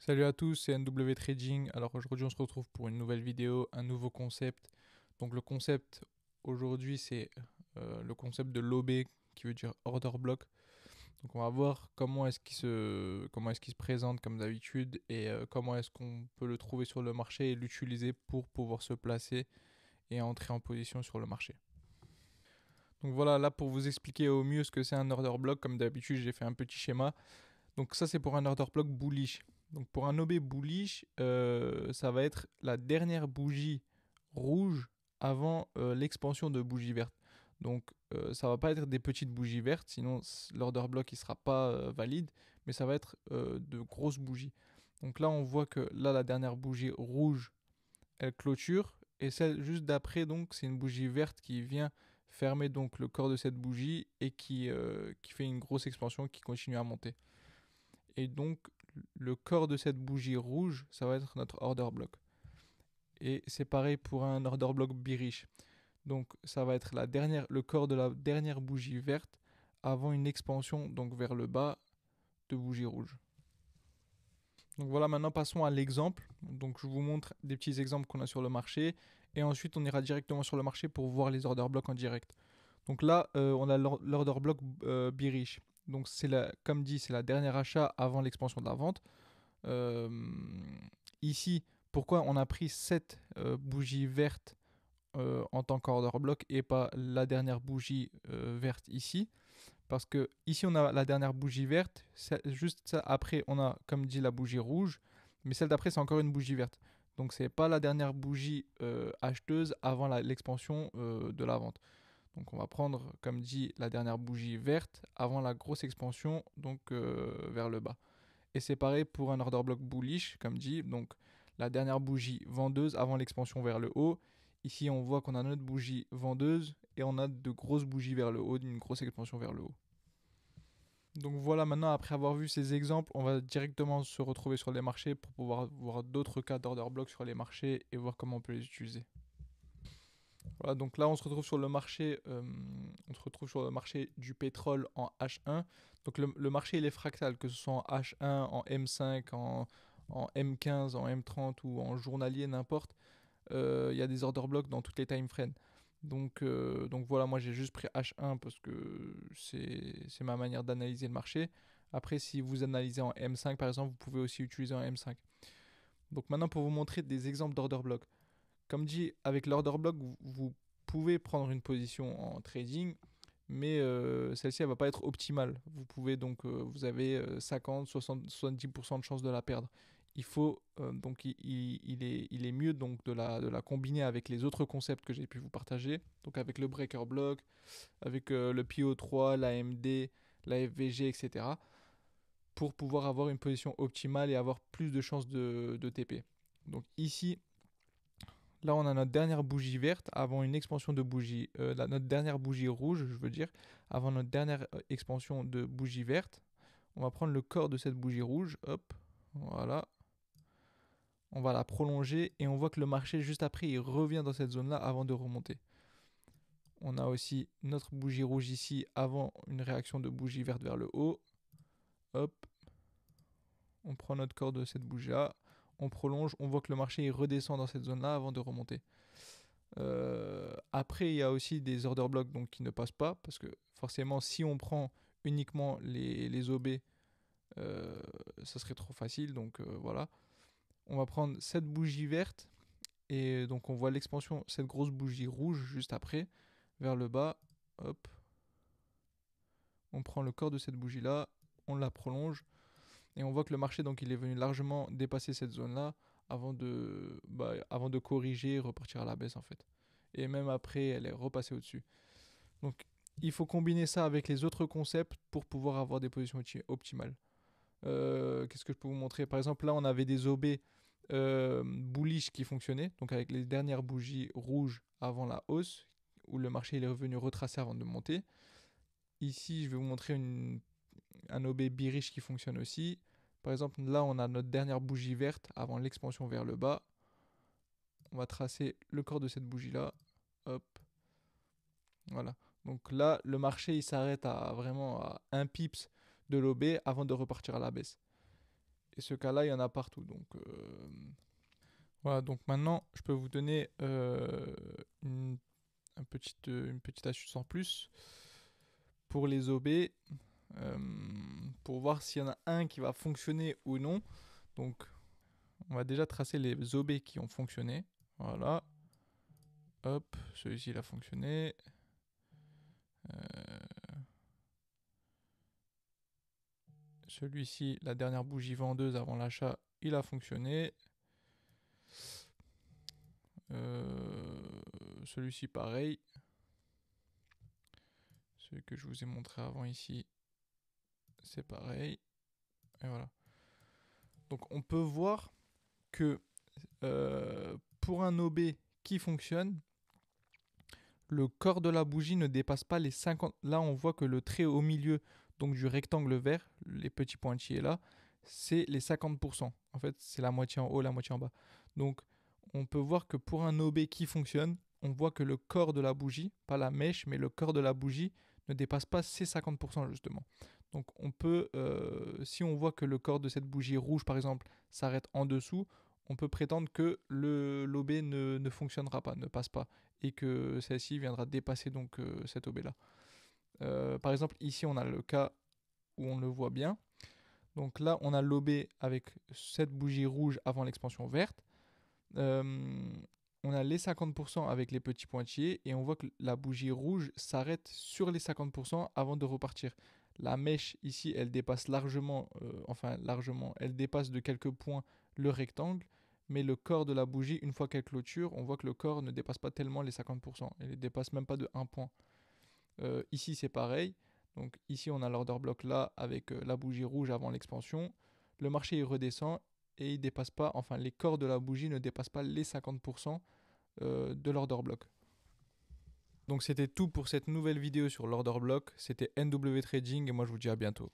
Salut à tous, c'est NW Trading. Alors aujourd'hui on se retrouve pour une nouvelle vidéo, un nouveau concept. Donc le concept aujourd'hui c'est le concept de l'OB qui veut dire order block. Donc on va voir comment est-ce qu'il se présente comme d'habitude et comment est-ce qu'on peut le trouver sur le marché et l'utiliser pour pouvoir se placer et entrer en position sur le marché. Donc voilà, là pour vous expliquer au mieux ce que c'est un order block, comme d'habitude j'ai fait un petit schéma. Donc ça c'est pour un order block bullish. Donc pour un OB bullish, ça va être la dernière bougie rouge avant l'expansion de bougie verte. Donc ça va pas être des petites bougies vertes, sinon l'order block il sera pas valide, mais ça va être de grosses bougies. Donc là on voit que là la dernière bougie rouge elle clôture et celle juste d'après donc c'est une bougie verte qui vient fermer donc le corps de cette bougie et qui fait une grosse expansion qui continue à monter. Et donc, le corps de cette bougie rouge, ça va être notre order block. Et c'est pareil pour un order block bearish. Donc, ça va être le corps de la dernière bougie verte avant une expansion donc vers le bas de bougie rouge. Donc voilà, maintenant passons à l'exemple. Donc je vous montre des petits exemples qu'on a sur le marché et ensuite on ira directement sur le marché pour voir les order blocks en direct. Donc là, on a l'order block bearish. Donc comme dit, c'est la dernière achat avant l'expansion de la vente. Euh, Ici, pourquoi on a pris cette bougie verte en tant qu'order block et pas la dernière bougie verte ici? Parce que ici, on a la dernière bougie verte. Juste ça, après, on a, comme dit, la bougie rouge. Mais celle d'après, c'est encore une bougie verte. Donc, c'est pas la dernière bougie acheteuse avant l'expansion de la vente. Donc, on va prendre, comme dit, la dernière bougie verte avant la grosse expansion, donc vers le bas. Et c'est pareil pour un order block bullish, comme dit. Donc, la dernière bougie vendeuse avant l'expansion vers le haut. Ici, on voit qu'on a notre bougie vendeuse et on a de grosses bougies vers le haut, une grosse expansion vers le haut. Donc voilà, maintenant, après avoir vu ces exemples, on va directement se retrouver sur les marchés pour pouvoir voir d'autres cas d'order block sur les marchés et voir comment on peut les utiliser. Voilà, donc là, on se retrouve sur le marché du pétrole en H1. Donc le marché, il est fractal, que ce soit en H1, en M5, en M15, en M30 ou en journalier, n'importe. Il y a des order blocks dans toutes les time frames. Donc voilà, moi j'ai juste pris H1 parce que c'est ma manière d'analyser le marché. Après, si vous analysez en M5 par exemple, vous pouvez aussi utiliser en M5. Donc maintenant, pour vous montrer des exemples d'order block. Comme dit, avec l'order block, vous pouvez prendre une position en trading, mais celle-ci, elle va pas être optimale. Vous avez 50, 60, 70% de chances de la perdre. Il faut donc il est mieux donc de la combiner avec les autres concepts que j'ai pu vous partager, donc avec le breaker block, avec le PO3, l'AMD, la FVG, etc. pour pouvoir avoir une position optimale et avoir plus de chances de TP. Donc ici, là, on a notre dernière bougie verte avant une expansion de bougie. Notre dernière bougie rouge, je veux dire, avant notre dernière expansion de bougie verte. On va prendre le corps de cette bougie rouge. Hop, voilà. On va la prolonger et on voit que le marché, juste après, il revient dans cette zone-là avant de remonter. On a aussi notre bougie rouge ici avant une réaction de bougie verte vers le haut. Hop, on prend notre corps de cette bougie-là. On prolonge. On voit que le marché, il redescend dans cette zone-là avant de remonter. Après, il y a aussi des order blocks donc, qui ne passent pas, parce que forcément, si on prend uniquement les OB, ça serait trop facile. Donc voilà. On va prendre cette bougie verte, et donc on voit l'expansion, cette grosse bougie rouge juste après, vers le bas. Hop. On prend le corps de cette bougie-là, on la prolonge, et on voit que le marché, donc, il est venu largement dépasser cette zone-là avant de corriger et repartir à la baisse en fait. Et même après, elle est repassée au-dessus. Donc, il faut combiner ça avec les autres concepts pour pouvoir avoir des positions optimales. Qu'est-ce que je peux vous montrer? Par exemple, là, on avait des OB bullish qui fonctionnaient, donc avec les dernières bougies rouges avant la hausse, où le marché il est revenu retracer avant de monter. Ici, je vais vous montrer un OB bearish qui fonctionne aussi. Par exemple, là, on a notre dernière bougie verte avant l'expansion vers le bas. On va tracer le corps de cette bougie-là. Hop. Voilà. Donc là, le marché, il s'arrête à vraiment à 1 pips de l'OB avant de repartir à la baisse. Et ce cas-là, il y en a partout. Donc voilà, donc maintenant, je peux vous donner une petite astuce en plus pour les OB, pour voir s'il y en a un qui va fonctionner ou non. Donc, on va déjà tracer les OB qui ont fonctionné. Voilà. Hop, celui-ci il a fonctionné. Celui-ci, la dernière bougie vendeuse avant l'achat, il a fonctionné. Celui-ci pareil. Celui que je vous ai montré avant ici, c'est pareil. Et voilà. Donc on peut voir que pour un OB qui fonctionne, le corps de la bougie ne dépasse pas les 50. Là, on voit que le trait au milieu donc du rectangle vert, les petits pointillés là, c'est les 50%. En fait, c'est la moitié en haut, la moitié en bas. Donc, on peut voir que pour un OB qui fonctionne, on voit que le corps de la bougie, pas la mèche, mais le corps de la bougie ne dépasse pas ces 50% justement. Donc, on peut, si on voit que le corps de cette bougie rouge, par exemple, s'arrête en dessous, on peut prétendre que l'OB ne fonctionnera pas, ne passe pas, et que celle-ci viendra dépasser donc cette OB là. Par exemple, ici on a le cas où on le voit bien. Donc là, on a l'OB avec cette bougie rouge avant l'expansion verte. On a les 50% avec les petits pointillés et on voit que la bougie rouge s'arrête sur les 50% avant de repartir. La mèche ici, elle dépasse largement, elle dépasse de quelques points le rectangle, mais le corps de la bougie, une fois qu'elle clôture, on voit que le corps ne dépasse pas tellement les 50%. Il ne dépasse même pas de 1 point. Ici, c'est pareil. Donc ici, on a l'order block là avec la bougie rouge avant l'expansion. Le marché, il redescend et il dépasse pas, enfin les corps de la bougie ne dépassent pas les 50% de l'order block. Donc c'était tout pour cette nouvelle vidéo sur l'order block. C'était NW Trading et moi je vous dis à bientôt.